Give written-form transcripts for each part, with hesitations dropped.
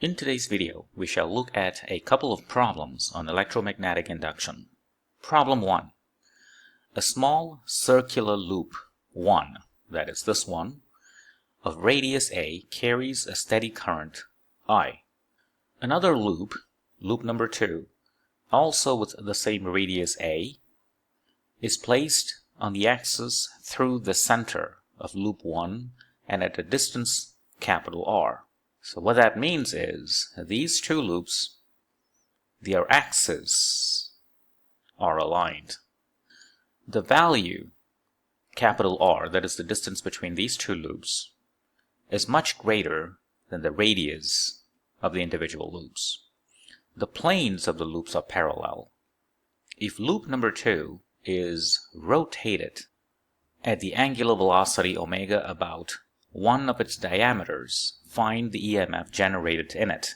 In today's video, we shall look at a couple of problems on electromagnetic induction. Problem 1. A small circular loop 1, that is this one, of radius A carries a steady current I. Another loop, loop number 2, also with the same radius A, is placed on the axis through the center of loop 1 and at a distance capital R. So what that means is these two loops, their axes are aligned. The value capital R, that is the distance between these two loops, is much greater than the radius of the individual loops. The planes of the loops are parallel. If loop number 2 is rotated at the angular velocity omega about one of its diameters, find the EMF generated in it.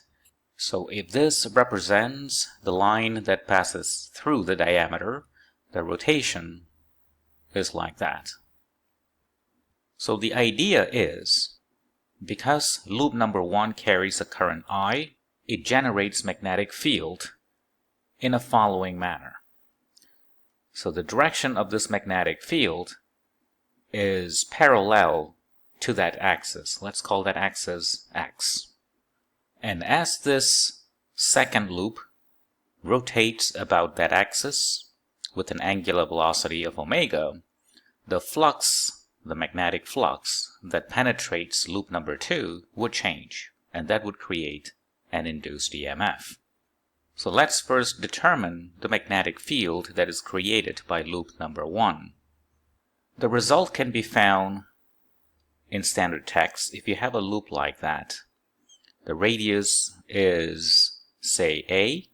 So if this represents the line that passes through the diameter, the rotation is like that. So the idea is, because loop number 1 carries a current I, it generates magnetic field in a following manner. So the direction of this magnetic field is parallel to that axis. Let's call that axis X. And as this second loop rotates about that axis with an angular velocity of omega, the flux, the magnetic flux that penetrates loop number 2 would change, and that would create an induced EMF. So let's first determine the magnetic field that is created by loop number 1. The result can be found in standard text. If you have a loop like that, the radius is, say, A,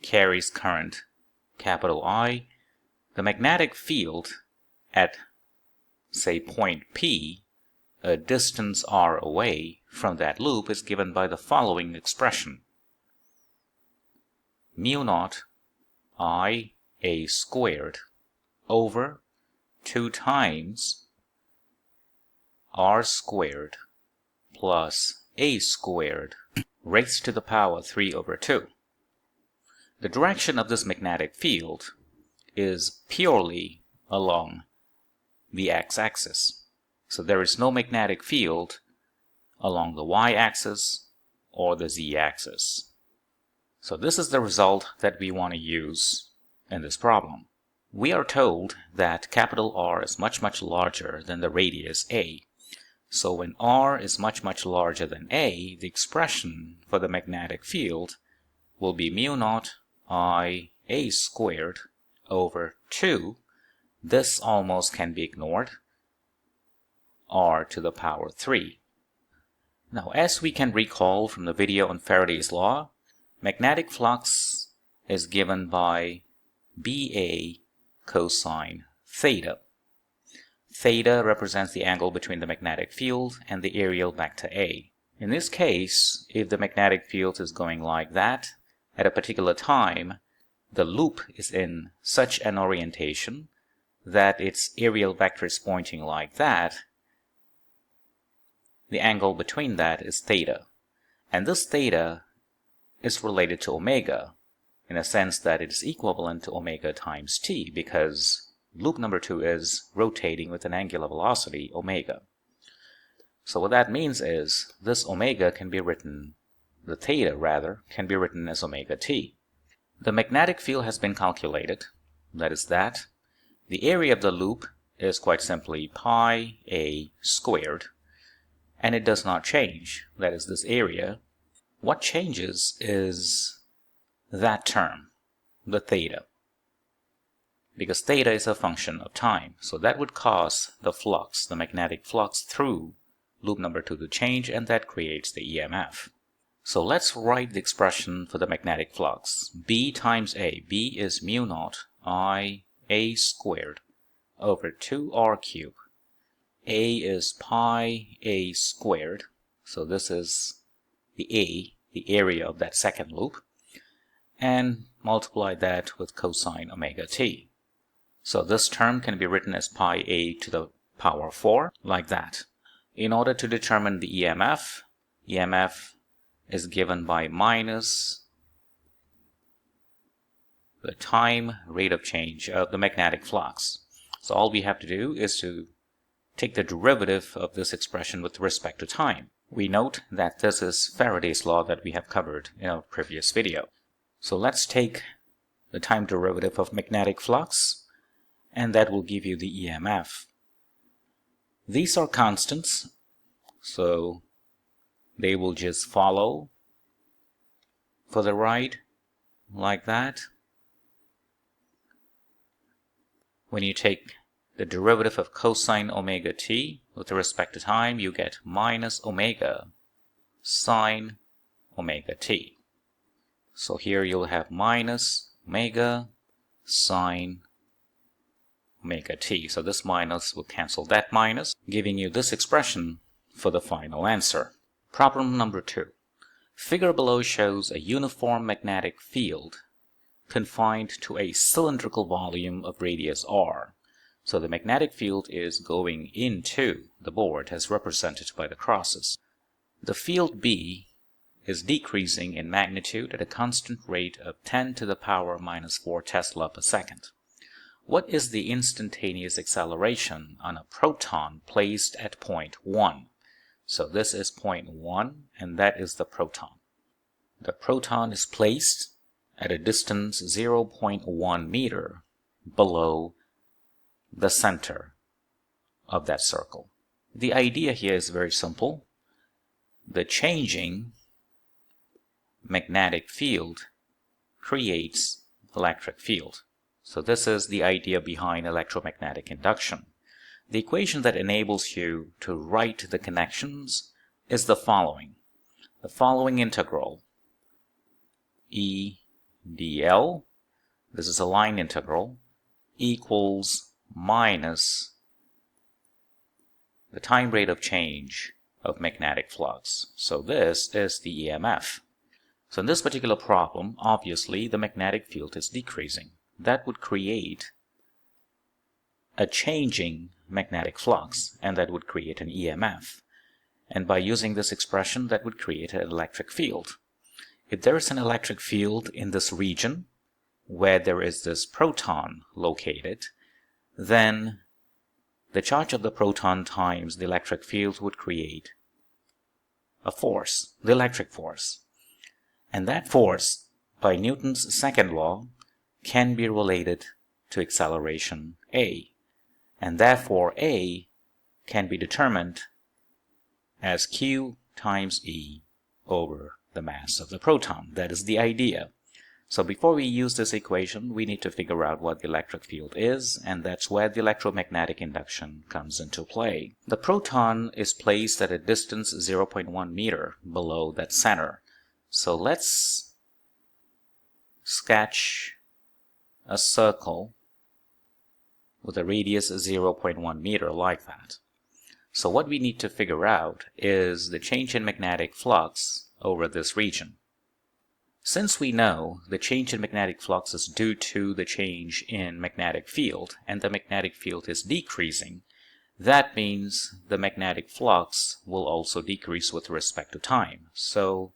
carries current capital I. The magnetic field at, say, point P, a distance R away from that loop, is given by the following expression: mu naught I A squared over 2 times R squared plus A squared raised to the power 3 over 2. The direction of this magnetic field is purely along the x-axis. So there is no magnetic field along the y-axis or the z-axis. So this is the result that we want to use in this problem. We are told that capital R is much larger than the radius A. So when R is much larger than A, the expression for the magnetic field will be mu naught I A squared over 2. This almost can be ignored, R to the power 3. Now, as we can recall from the video on Faraday's law, magnetic flux is given by BA cosine theta. Theta represents the angle between the magnetic field and the areal vector A. In this case, if the magnetic field is going like that, at a particular time, the loop is in such an orientation that its areal vector is pointing like that, the angle between that is theta. And this theta is related to omega, in a sense that it is equivalent to omega times t, because loop number 2 is rotating with an angular velocity omega. So what that means is this omega can be written, the theta rather, can be written as omega t. The magnetic field has been calculated, that is that. The area of the loop is quite simply pi a squared, and it does not change, that is this area. What changes is that term, the theta, because theta is a function of time. So that would cause the flux, the magnetic flux through loop number 2 to change, and that creates the EMF. So let's write the expression for the magnetic flux. B times A. B is mu naught I A squared over 2R cubed. A is pi A squared. So this is the A, the area of that second loop, and multiply that with cosine omega t. So this term can be written as pi A to the power 4, like that. In order to determine the EMF is given by minus the time rate of change of the magnetic flux. So all we have to do is to take the derivative of this expression with respect to time. We note that this is Faraday's law that we have covered in our previous video. So let's take the time derivative of magnetic flux, and that will give you the EMF. These are constants, so they will just follow for the ride like that. When you take the derivative of cosine omega t with respect to time, you get minus omega sine omega t. So here you'll have minus omega sine omega t. So this minus will cancel that minus, giving you this expression for the final answer. Problem number 2. Figure below shows a uniform magnetic field confined to a cylindrical volume of radius r. So the magnetic field is going into the board as represented by the crosses. The field B is decreasing in magnitude at a constant rate of 10 to the power minus 4 Tesla per second. What is the instantaneous acceleration on a proton placed at point 1? So this is point 1, and that is the proton. The proton is placed at a distance 0.1 meter below the center of that circle. The idea here is very simple. The changing magnetic field creates electric field. So this is the idea behind electromagnetic induction. The equation that enables you to write the connections is the following. The following integral, E dl, this is a line integral, equals minus the time rate of change of magnetic flux. So this is the EMF. So in this particular problem, obviously the magnetic field is decreasing. That would create a changing magnetic flux, and that would create an EMF. And by using this expression, that would create an electric field. If there is an electric field in this region where there is this proton located, then the charge of the proton times the electric field would create a force, the electric force. And that force, by Newton's second law, can be related to acceleration A. And therefore A can be determined as Q times E over the mass of the proton. That is the idea. So before we use this equation, we need to figure out what the electric field is, and that's where the electromagnetic induction comes into play. The proton is placed at a distance 0.1 meter below that center. So let's sketch a circle with a radius of 0.1 meter like that. So what we need to figure out is the change in magnetic flux over this region. Since we know the change in magnetic flux is due to the change in magnetic field, and the magnetic field is decreasing, that means the magnetic flux will also decrease with respect to time. So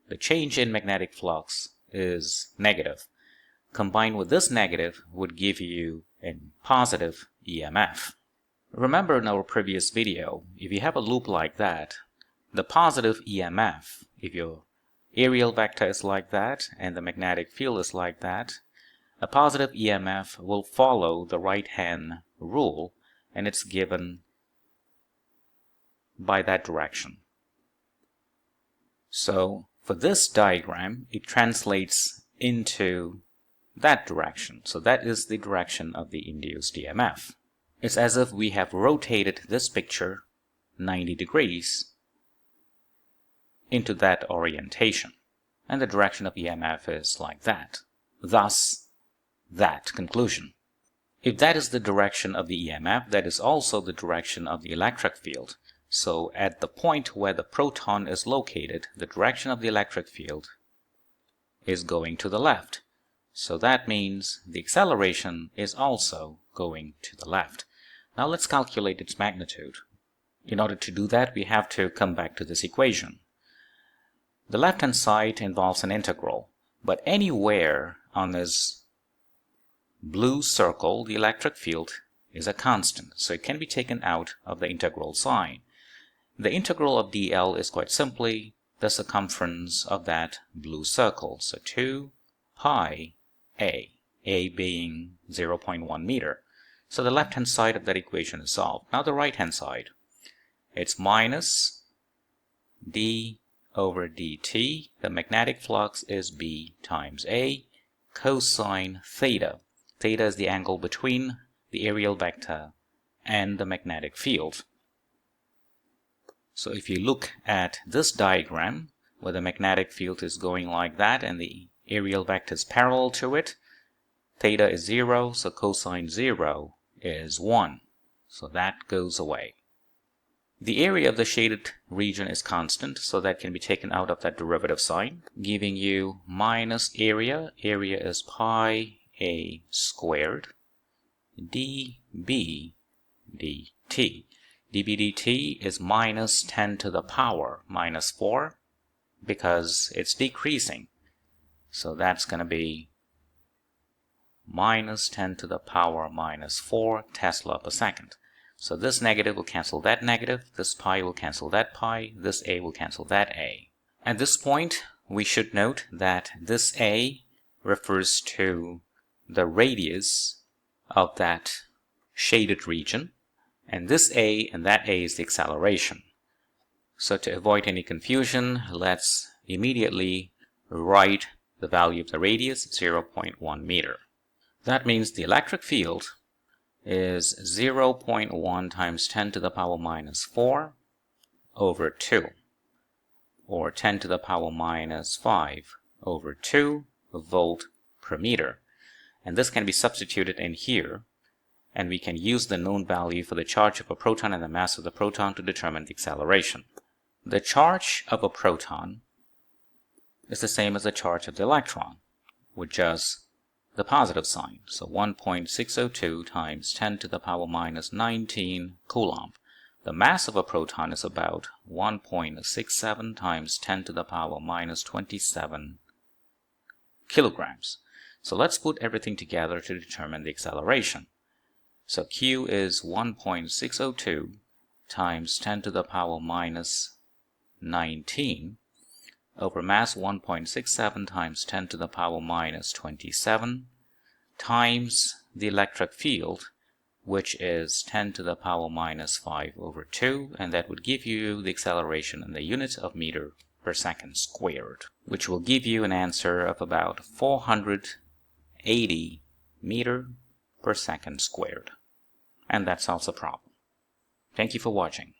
the change in magnetic flux is negative. Combined with this negative would give you a positive EMF. Remember in our previous video, if you have a loop like that, the positive EMF, if your areal vector is like that and the magnetic field is like that, a positive EMF will follow the right-hand rule, and it's given by that direction. So for this diagram, it translates into that direction. So that is the direction of the induced EMF. It's as if we have rotated this picture 90 degrees into that orientation. And the direction of EMF is like that. Thus, that conclusion. If that is the direction of the EMF, that is also the direction of the electric field. So at the point where the proton is located, the direction of the electric field is going to the left. So that means the acceleration is also going to the left. Now let's calculate its magnitude. In order to do that, we have to come back to this equation. The left-hand side involves an integral, but anywhere on this blue circle, the electric field is a constant, so it can be taken out of the integral sign. The integral of dl is quite simply the circumference of that blue circle, so 2 pi a being 0.1 meter. So the left-hand side of that equation is solved. Now the right-hand side, it's minus d over dt. The magnetic flux is B times A cosine theta. Theta is the angle between the areal vector and the magnetic field. So if you look at this diagram where the magnetic field is going like that and the areal vector is parallel to it, theta is 0, so cosine 0 is 1. So that goes away. The area of the shaded region is constant, so that can be taken out of that derivative sign, giving you minus area. Area is pi a squared dB dt. dB dt is minus 10 to the power minus 4 because it's decreasing. So that's going to be minus 10 to the power minus 4 Tesla per second. So this negative will cancel that negative, this pi will cancel that pi, this a will cancel that a. At this point, we should note that this a refers to the radius of that shaded region, and this a and that a is the acceleration. So to avoid any confusion, let's immediately write the value of the radius, 0.1 meter. That means the electric field is 0.1 times 10 to the power minus 4 over 2, or 10 to the power minus 5 over 2 volt per meter. And this can be substituted in here, and we can use the known value for the charge of a proton and the mass of the proton to determine the acceleration. The charge of a proton is the same as the charge of the electron, with just the positive sign. So 1.602 times 10 to the power minus 19 coulomb. The mass of a proton is about 1.67 times 10 to the power minus 27 kilograms. So let's put everything together to determine the acceleration. So Q is 1.602 times 10 to the power minus 19 over mass 1.67 times 10 to the power minus 27 times the electric field, which is 10 to the power minus 5 over 2, and that would give you the acceleration in the units of meter per second squared, which will give you an answer of about 480 meter per second squared. And that solves the problem. Thank you for watching.